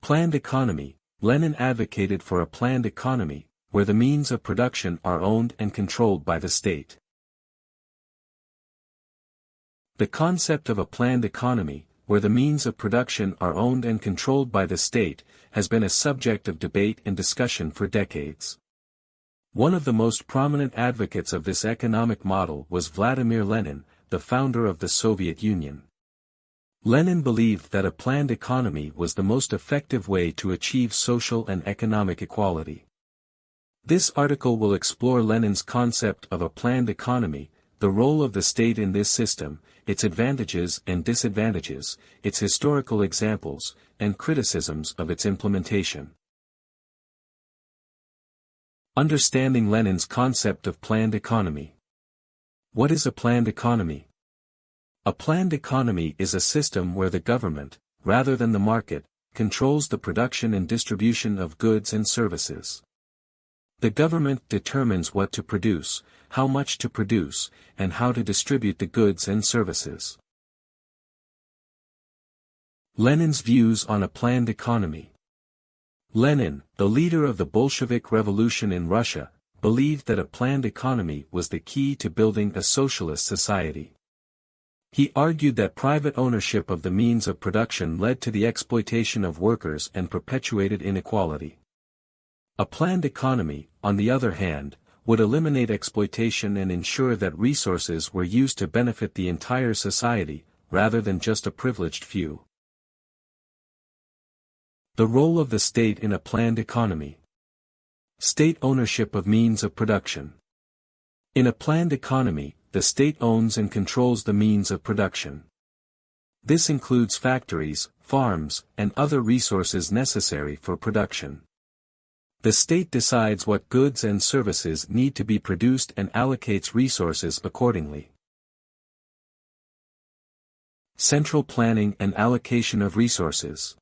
Planned economy. Lenin advocated for a planned economy, where the means of production are owned and controlled by the state. The concept of a planned economy, where the means of production are owned and controlled by the state, has been a subject of debate and discussion for decades. One of the most prominent advocates of this economic model was Vladimir Lenin, the founder of the Soviet Union. Lenin believed that a planned economy was the most effective way to achieve social and economic equality. This article will explore Lenin's concept of a planned economy, the role of the state in this system, its advantages and disadvantages, its historical examples, and criticisms of its implementation. Understanding Lenin's concept of planned economy. What is a planned economy? A planned economy is a system where the government, rather than the market, controls the production and distribution of goods and services. The government determines what to produce, how much to produce, and how to distribute the goods and services. Lenin's views on a planned economy. Lenin, the leader of the Bolshevik Revolution in Russia, believed that a planned economy was the key to building a socialist society. He argued that private ownership of the means of production led to the exploitation of workers and perpetuated inequality. A planned economy, on the other hand, would eliminate exploitation and ensure that resources were used to benefit the entire society, rather than just a privileged few. The role of the state in a planned economy. State ownership of means of production. In a planned economy, the state owns and controls the means of production. This includes factories, farms, and other resources necessary for production. The state decides what goods and services need to be produced and allocates resources accordingly. Central planning and allocation of resources.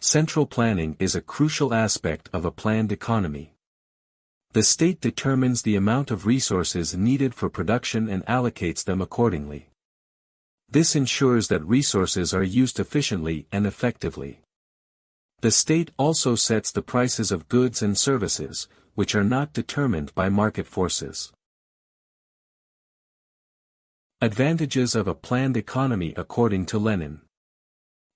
Central planning is a crucial aspect of a planned economy. The state determines the amount of resources needed for production and allocates them accordingly. This ensures that resources are used efficiently and effectively. The state also sets the prices of goods and services, which are not determined by market forces. Advantages of a planned economy according to Lenin.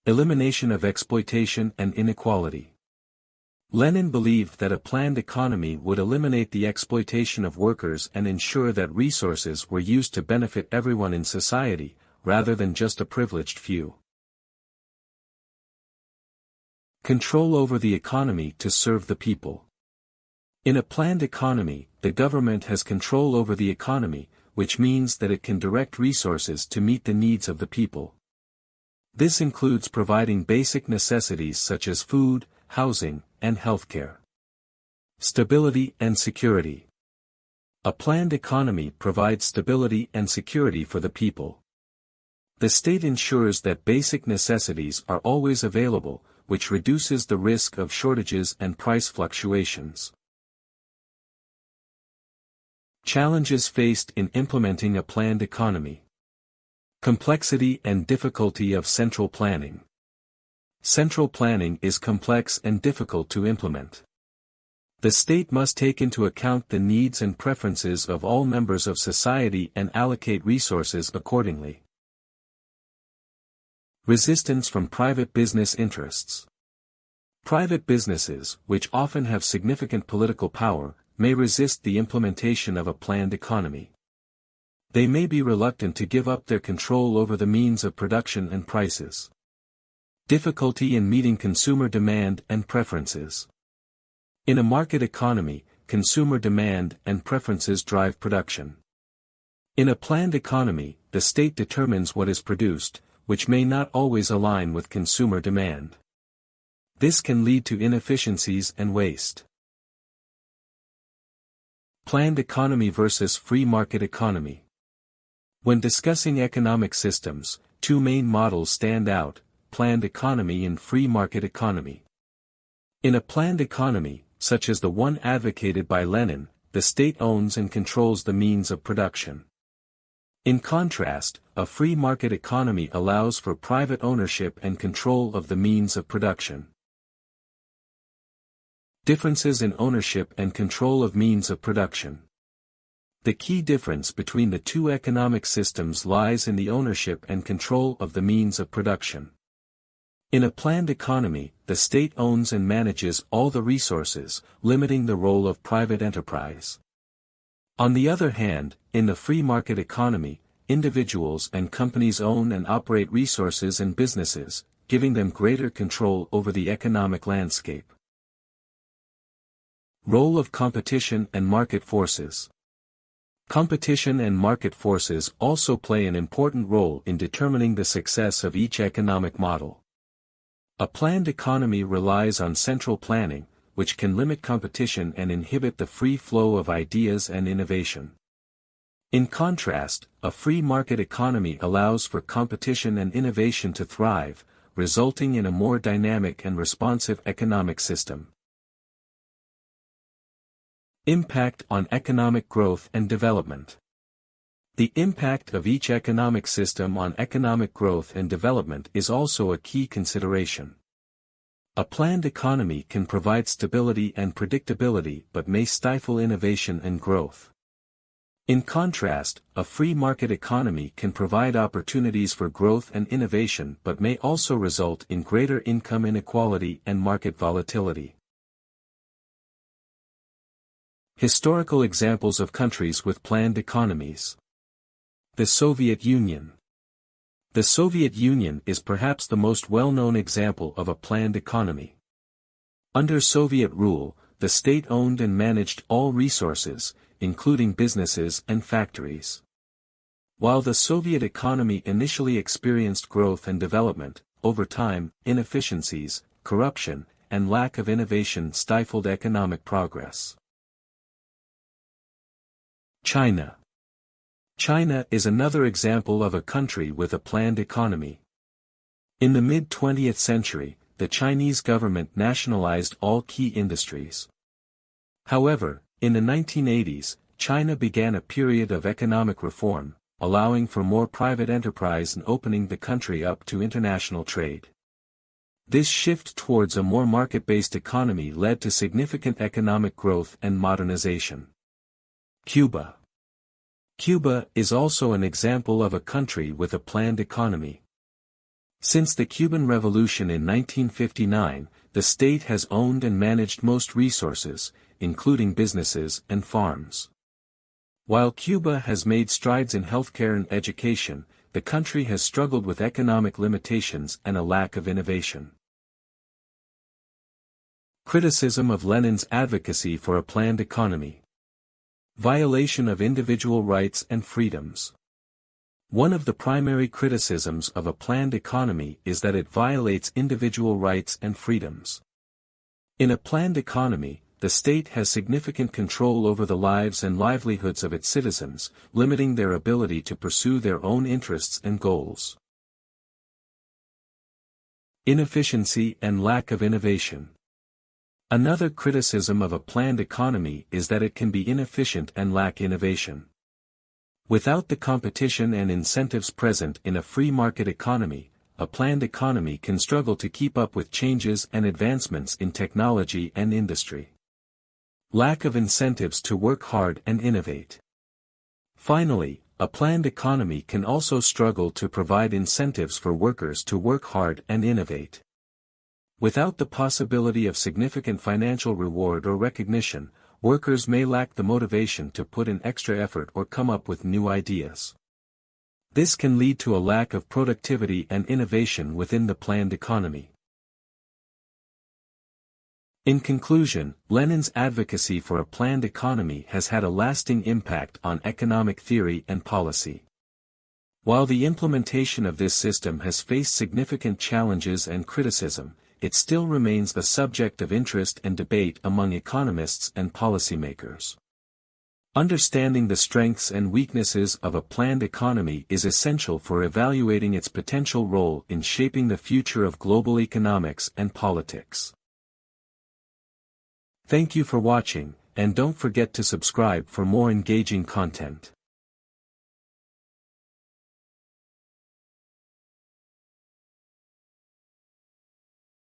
Elimination of exploitation and inequality. Lenin believed that a planned economy would eliminate the exploitation of workers and ensure that resources were used to benefit everyone in society, rather than just a privileged few. Control over the economy to serve the people. In a planned economy, the government has control over the economy, which means that it can direct resources to meet the needs of the people. This includes providing basic necessities such as food, housing, and healthcare. Stability and security. A planned economy provides stability and security for the people. The state ensures that basic necessities are always available, which reduces the risk of shortages and price fluctuations. Challenges faced in implementing a planned economy. Complexity and difficulty of central planning. Central planning is complex and difficult to implement. The state must take into account the needs and preferences of all members of society and allocate resources accordingly. Resistance from private business interests. Private businesses, which often have significant political power, may resist the implementation of a planned economy. They may be reluctant to give up their control over the means of production and prices. Difficulty in meeting consumer demand and preferences. In a market economy, consumer demand and preferences drive production. In a planned economy, the state determines what is produced, which may not always align with consumer demand. This can lead to inefficiencies and waste. Planned economy versus free market economy. When discussing economic systems, two main models stand out: planned economy and free market economy. In a planned economy, such as the one advocated by Lenin, the state owns and controls the means of production. In contrast, a free market economy allows for private ownership and control of the means of production. Differences in ownership and control of means of production. The key difference between the two economic systems lies in the ownership and control of the means of production. In a planned economy, the state owns and manages all the resources, limiting the role of private enterprise. On the other hand, in the free market economy, individuals and companies own and operate resources and businesses, giving them greater control over the economic landscape. Role of competition and market forces. Competition and market forces also play an important role in determining the success of each economic model. A planned economy relies on central planning, which can limit competition and inhibit the free flow of ideas and innovation. In contrast, a free market economy allows for competition and innovation to thrive, resulting in a more dynamic and responsive economic system. Impact on economic growth and development. The impact of each economic system on economic growth and development is also a key consideration. A planned economy can provide stability and predictability but may stifle innovation and growth. In contrast, a free market economy can provide opportunities for growth and innovation but may also result in greater income inequality and market volatility. Historical examples of countries with planned economies. The Soviet Union. The Soviet Union is perhaps the most well-known example of a planned economy. Under Soviet rule, the state owned and managed all resources, including businesses and factories. While the Soviet economy initially experienced growth and development, over time, inefficiencies, corruption, and lack of innovation stifled economic progress. China. China is another example of a country with a planned economy. In the mid-20th century, the Chinese government nationalized all key industries. However, in the 1980s, China began a period of economic reform, allowing for more private enterprise and opening the country up to international trade. This shift towards a more market-based economy led to significant economic growth and modernization. Cuba. Cuba is also an example of a country with a planned economy. Since the Cuban Revolution in 1959, the state has owned and managed most resources, including businesses and farms. While Cuba has made strides in healthcare and education, the country has struggled with economic limitations and a lack of innovation. Criticism of Lenin's advocacy for a planned economy. Violation of individual rights and freedoms. One of the primary criticisms of a planned economy is that it violates individual rights and freedoms. In a planned economy, the state has significant control over the lives and livelihoods of its citizens, limiting their ability to pursue their own interests and goals. Inefficiency and lack of innovation. Another criticism of a planned economy is that it can be inefficient and lack innovation. Without the competition and incentives present in a free market economy, a planned economy can struggle to keep up with changes and advancements in technology and industry. Lack of incentives to work hard and innovate. Finally, a planned economy can also struggle to provide incentives for workers to work hard and innovate. Without the possibility of significant financial reward or recognition, workers may lack the motivation to put in extra effort or come up with new ideas. This can lead to a lack of productivity and innovation within the planned economy. In conclusion, Lenin's advocacy for a planned economy has had a lasting impact on economic theory and policy. While the implementation of this system has faced significant challenges and criticism, it still remains the subject of interest and debate among economists and policymakers. Understanding the strengths and weaknesses of a planned economy is essential for evaluating its potential role in shaping the future of global economics and politics. Thank you for watching, and don't forget to subscribe for more engaging content.